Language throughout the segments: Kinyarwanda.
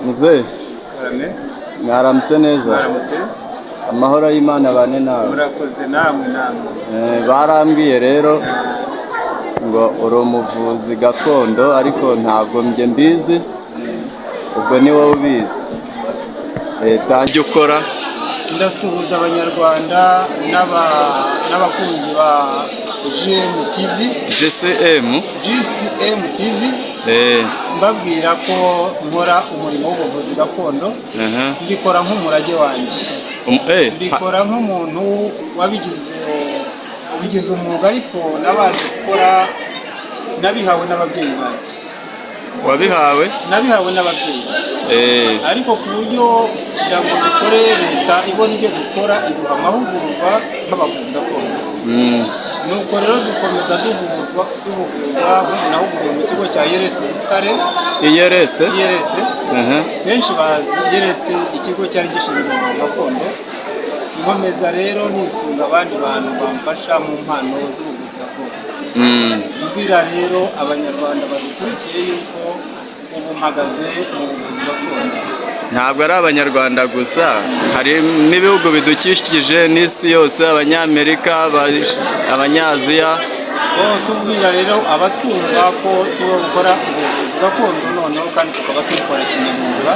Muzehe Karame mwaramutse neza. mwaramutse Amahoro y'Imana bane nawe. murakoze namwe Barambwiye rero ngo uri umuvuzi gakondo ariko ntabwo njye mbizi, ubwo ni wowe ubizi. Tangira ukora. ndasuhuza abanyarwanda n'abakunzi ba GCM TV mbabwira ko nkora umurimo w'ubuvuzi gakondo. mbikora nk'umurage wanjye, mbikora nk'umuntu wabigize umwuga, ariko nabanje gukora nabihawe n'ababyeyi banjye. Nabihawe n'ababyeyi, ariko ku buryo kugira ngo dukore, leta ibona ibyo dukora iduha amahugurwa nk'abavuzi gakondo. nuko rero dukomeza duhugurwa nahuguriwe mu kigo cya IRST Butare. IRST benshi bazi IRST, ikigo cyari gishinzwe ubuvuzi gakondo. nkomeza rero nisunga abandi bantu bamfasha mu mpano z'ubuvuzi gakondo. mbwira rero abanyarwanda badukurikiye yuko ubu mpagaze mu buvuzi gakondo. Ntabwo ari abanyarwanda gusa, hari n'ibihugu bidukikije n'isi yose, abanyamerika, abanyaziya. tubwira rero abatwumva ko tuba gukora ubuvuzi gakondo noneho kandi tukaba tubikora kinyamwuga.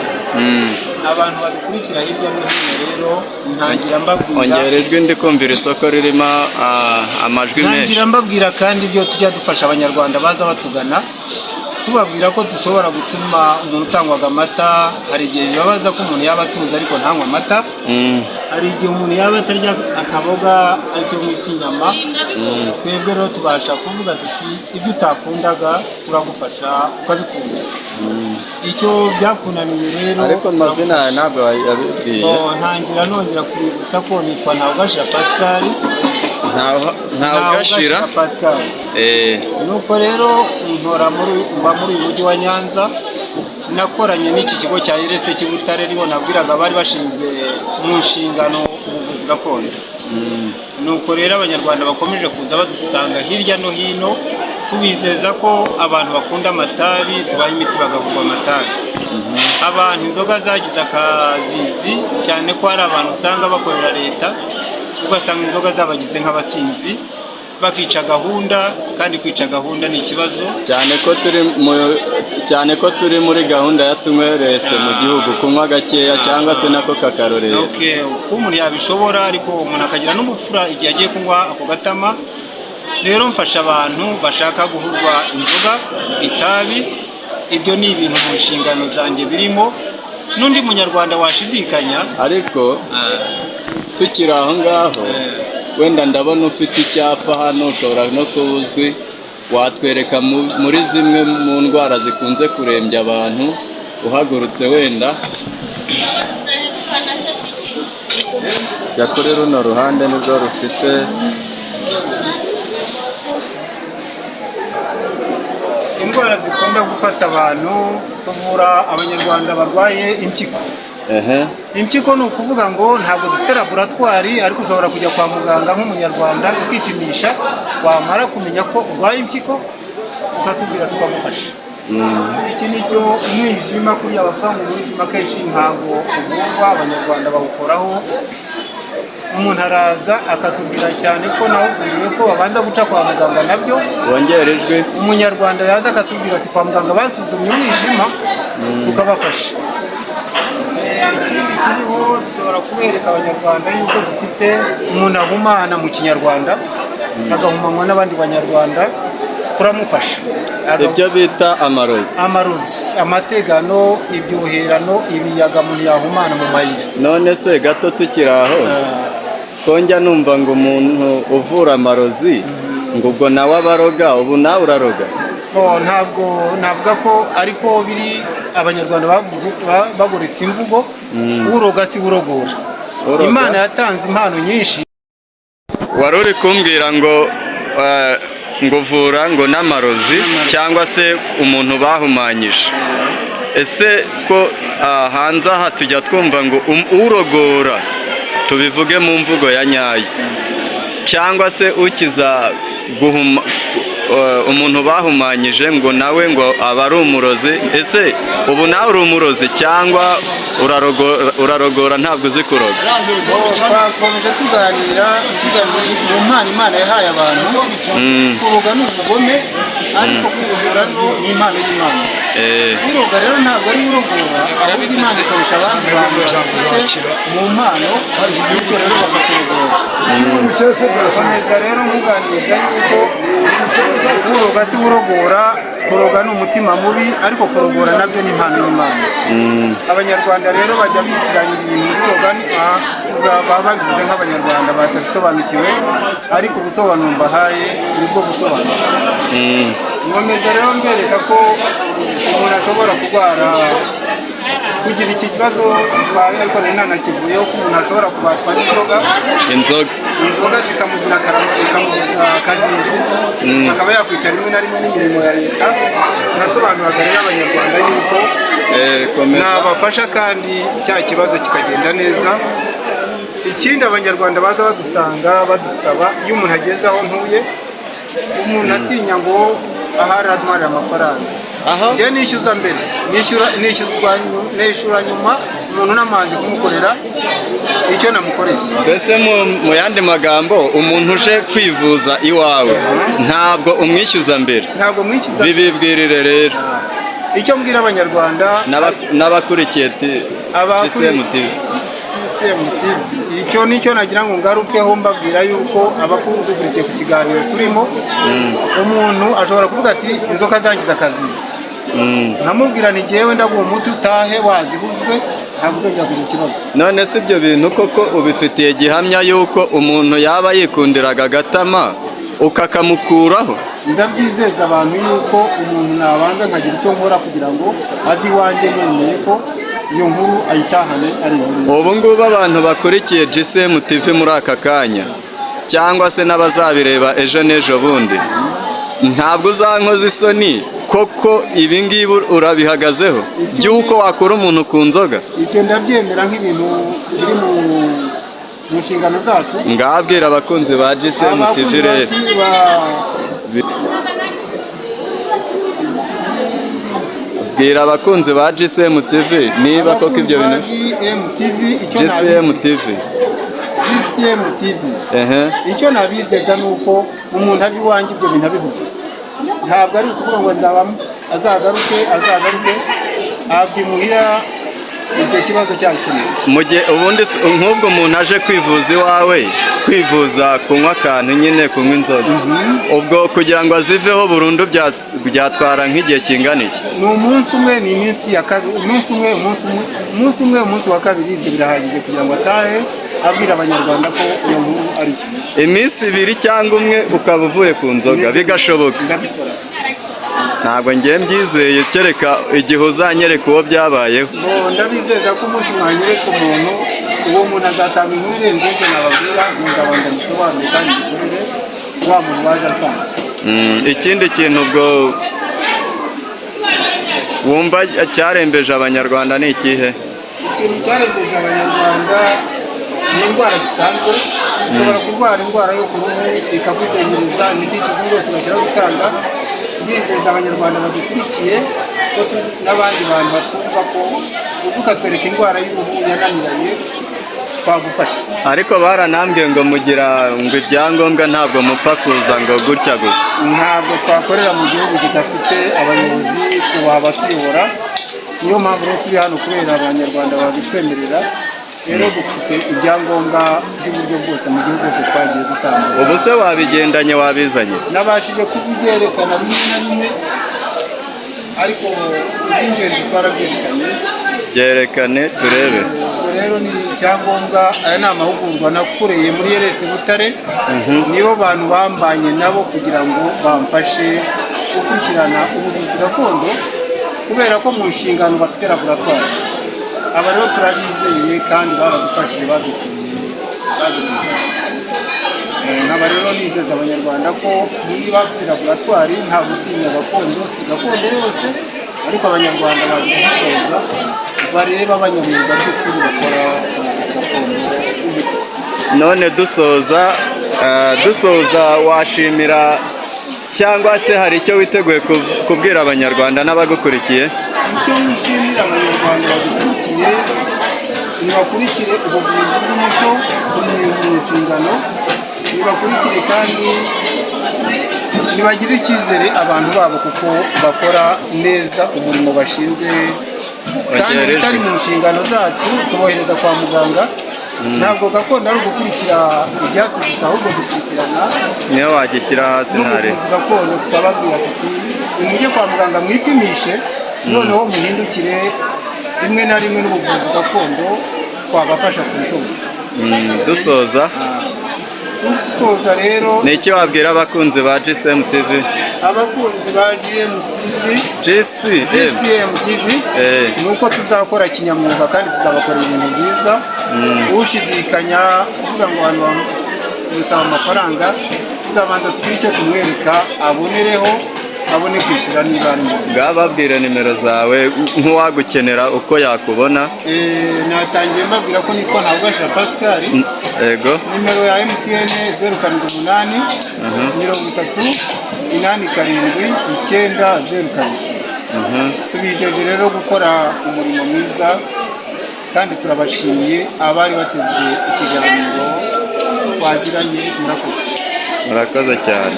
abantu badukurikira hirya no hino rero ntangira mbabwira, ongera ijwi ndi kumvira isoko ririmo amajwi menshi. ntangira mbabwira kandi ibyo tujya dufasha abanyarwanda baza batugana, tubabwira ko dushobora gutuma umuntu utangwaga amata. hari igihe bibabaza ko umuntu yaba atuze ariko ntanywe amata. hari igihe umuntu yaba atarya akaboga aricyo mwita inyama. twebwe rero tubasha kuvuga tuti ibyo utakundaga turagufasha ukabikunda. icyo byakunaniye rero, ariko amazina ntabwo yabibwiye. ntangira nongera kubibutsa ko nitwa Ntawugashira Pascal. Ntawugashira Pascal. nuko rero mba muri uyu mujyi wa Nyanza. nakoranye n'iki kigo cya IRST cy'Ibutare, aribo nabwiraga bari bashinzwe mu nshingano ubuvuzi gakondo. nuko rero abanyarwanda bakomeje kuza badusanga hirya no hino, tubizeza ko abantu bakunda amatabi tubaha imiti bagahugwa amatabi. abantu inzoga zagize akazizi cyane ko hari abantu usanga bakorera leta, ugasanga inzoga zabagize nk'abasinzi bakica gahunda, kandi kwica gahunda ni ikibazo cyane ko turi muri gahunda ya tunywerese mu gihugu, kunywa gakeya cyangwa se nako kakarorera. uko umuntu yabishobora, ariko umuntu akagira n'ubupfura igihe agiye kunywa ako gatama. rero mfasha abantu bashaka guhurwa inzoga, itabi. ibyo ni ibintu mu nshingano zanjye birimo. n'undi munyarwanda washidikanya, ariko tukiri aho ngaho, wenda ndabona ufite icyapa hano, ushobora no kuba uzwi. watwereka muri zimwe mu ndwara zikunze kurembya abantu, uhagurutse wenda jya kuri runo ruhande nibwo rufite. indwara zikunda gufata abantu, tuvura abanyarwanda barwaye impyiko. impyiko ni ukuvuga ngo ntabwo dufite laboratwari, ariko ushobora kujya kwa muganga nk'umunyarwanda ukipimisha, wamara kumenya ko urwaye impyiko ukatubwira tukagufasha. iki ni cyo umwijima, kuriya bavuga ngo umwijima kenshi ntabwo uvurwa, abanyarwanda bawukoraho. umuntu araza akatubwira, cyane ko nahuguriwe ko babanza guca kwa muganga nabyo. wongera ijwi. umunyarwanda yaza akatubwira ati kwa muganga basuzumye umwijima tukabafasha. ikindi kiriho, dushobora kubereka abanyarwanda yuko dufite umuntu ahumana mu kinyarwanda, agahumanywa n'abandi banyarwanda, turamufasha. ibyo bita amarozi, amategano, ibyuherano, ibiyaga umuntu yahumana mu mayira. none se gato tukiri aho, ko njya numva ngo umuntu uvura amarozi ngo ubwo nawe abaroga. ubu nawe uraroga? ntabwo navuga ko ariko biri. abanyarwanda baguritse imvugo, uroga si urogora. Imana yatanze impano nyinshi. wari uri kumbwira ngo uvura ngo n'amarozi cyangwa se umuntu bahumanyije. ese ko hanze aha tujya twumva ngo urogora, tubivuge mu mvugo ya nyayo, cyangwa se ukiza umuntu bahumanyije ngo nawe ngo aba ari umurozi. Ese ubu nawe uri umurozi cyangwa urarogora ntabwo uzi kuroga? twakomeje tuganira mu mpano Imana yahaye abantu. Kuroga ni ubugome, ariko kurogora ni impano y'Imana. Kuroga rero ntabwo ari urogora, ahubwo Imana ikoresha abandi bantu mu mpano, bityo rero bakakurogora. Komeza rero muganiriza yuko kuroga si urogora, kuroga ni umutima mubi, ariko kurogora nabyo ni impano y'Imana. Abanyarwanda rero bajya bitiranya ibintu kuroga, baba babivuze nk'abanyarwanda batabisobanukiwe, ariko ubusobanuro mbahaye nibwo busobanuro. Nkomeza rero mbereka ko umuntu ashobora kurwara, kugira iki kibazo ariko nanakivuyeho, ko umuntu ashobora kubatwa inzoga zikamugira akazizi, akaba yakwicara rimwe na rimwe n'imirimo ya leta. Nasobanuraga rero abanyarwanda yuko nabafasha kandi cya kibazo kikagenda neza. Ikindi abanyarwanda baza badusanga badusaba, iyo umuntu ageze aho ntuye, umuntu atinya ngo ahari admarira amafaranga, njye nishyuza mbere, nishyura nyuma, umuntu namanje kumukorera icyo namukoreye. Mbese mu yandi magambo, umuntu uje kwivuza iwawe ntabwo umwishyuza mbere? Ntabwo mwishyuza. Bibibwirire rero icyo mbwira abanyarwanda n'abakurikiye GCM TV. Icyo nicyo nagira ngo ngarukeho mbabwira yuko abakurikiye ku kiganiro turimo, umuntu ashobora kuvuga ati inzoka zangiza akazizi, nkamubwira nti jyewe ndaguha umuti utahe wazihuzwe, ntabwo uzongera kugira ikibazo. None si ibyo bintu koko ubifitiye gihamya yuko umuntu yaba yikundiraga agatama ukakamukuraho? Ndabyizeza abantu yuko umuntu nabanza nkagira icyo nkora kugira ngo ave iwanjye yemeye ko iyo nkuru ayitahane ari inkuru. Ubu ngubu abantu bakurikiye GCM TV muri aka kanya, cyangwa se n'abazabireba ejo n'ejo bundi, ntabwo uzankoza isoni koko ibi ngibi urabihagazeho by'uko wakura umuntu ku nzoga? Ibyo ndabyemera nk'ibintu biri mu nshingano zacu. Ngabwira abakunzi ba GCM TV rero, bwira abakunzi ba GCM TV niba koko ibyo bintu. GCM TV icyo nabizeza ni uko umuntu ava iwanjye ibyo bintu abihuzwe. Ntabwo ari ukuvuga ngo azagaruke ava imuhira icyo kibazo cyakemutse. Mu gihe ubundi nk'ubwo umuntu aje kwivuza iwawe, kwivuza kunywa akantu nyine, kunywa inzoga, ubwo kugira ngo aziveho burundu byatwara nk'igihe kingana iki? Ni umunsi umwe, ni iminsi ya kabiri, umunsi wa kabiri. Ibyo birahagije kugira ngo atahe abwira abanyarwanda ko iyo nkuru ari cyo. Iminsi ibiri cyangwa umwe ukaba uvuye ku nzoga bigashoboka? Ntabwo ngiye mbyizeye, kereka igihe uzanyereka uwo byabayeho. Ndabizeza ko umunsi mwanyeretse umuntu, uwo muntu azatanga inkuru irenze ibyo nababwira, nzabanza musobanure kandi gikorere wa muntu waje asanga. Ikindi kintu ubwo wumva cyarembeje abanyarwanda ni ikihe? Ikintu cyarembeje abanyarwanda ni indwara zisanzwe. Ushobora kurwara indwara yo ku ruhu ikakuzengereza, imiti y'ikizungu yose ugashyiraho bikanga. Ndizeza abanyarwanda badukurikiye ko n'abandi bantu batwumva ko ukatwereka indwara y'uruhu yananiranye twagufasha. Ariko baranambwiye ngo mugira ngo ibyangombwa ntabwo mupfa kuza ngo gutya gusa. Ntabwo twakorera mu gihugu kidafite abayobozi kubaha abatuyobora. Niyo mpamvu rero turi hano kubera abanyarwanda babitwemerera. Rero dufite ibyangombwa by'uburyo bwose mu gihugu hose twagiye dutanga. Ubu se wabigendanye, wabizanye? Nabashije kubyerekana rimwe na rimwe, ariko iby'ingenzi twarabyerekanye. Byerekane turebe. Rero ni icyangombwa. Aya ni amahugurwa nakoreye muri RST Butare. Nibo bantu bambanye nabo kugira ngo bamfashe gukurikirana ubuvuzi gakondo, kubera ko mu nshingano bafite laboratwari. Aba rero turabizeye kandi baradufashije, badupimye. Nkaba rero nizeza abanyarwanda ko muri bafite laboratwari nta gutinya gakondo, si gakondo yose, ariko abanyarwanda bazi kuyikoza, bareba abanyamwuga by'ukuri bakora ubuvuzi gakondo. None dusoza washimira cyangwa se hari icyo witeguye kubwira abanyarwanda n'abagukurikiye? icyo nshimira abanyarwanda badukurikiye, nibakurikire ubuvuzi bw'umuco buri mu nshingano, nibakurikire kandi ntibagirire icyizere abantu babo kuko bakora neza umurimo bashinzwe, kandi bitari mu nshingano zacu tubohereza kwa muganga. Ntabwo gakondo ari ugukurikira ibyatsi gusa, ahubwo dukurikirana niyo wagishyira hasi n'ubuvuzi gakondo, tukababwira tuti nimujye kwa muganga mwipimishe, noneho muhindukire rimwe na rimwe n'ubuvuzi gakondo twabafasha kubishoboka. Dusoza rero, ni iki wabwira abakunzi ba GCM TV? abakunzi ba GCM TV ni uko tuzakora kinyamwuga kandi tuzabakorera ibintu byiza. Ushidikanya kuvuga ngo abantu bamusaba amafaranga, tuzabanza tugire icyo tumwereka abonereho, abone kwishyura niba ari ngombwa. Ngababwira nimero zawe nk'uwagukenera uko yakubona. Natangiye mbabwira ko nitwa Ntabwashira Pascal. Yego. Nimero ya MTN 078 30 tubijeje rero gukora umurimo mwiza, kandi turabashimiye abari bateze ikiganiro twagiranye. Murakoze cyane.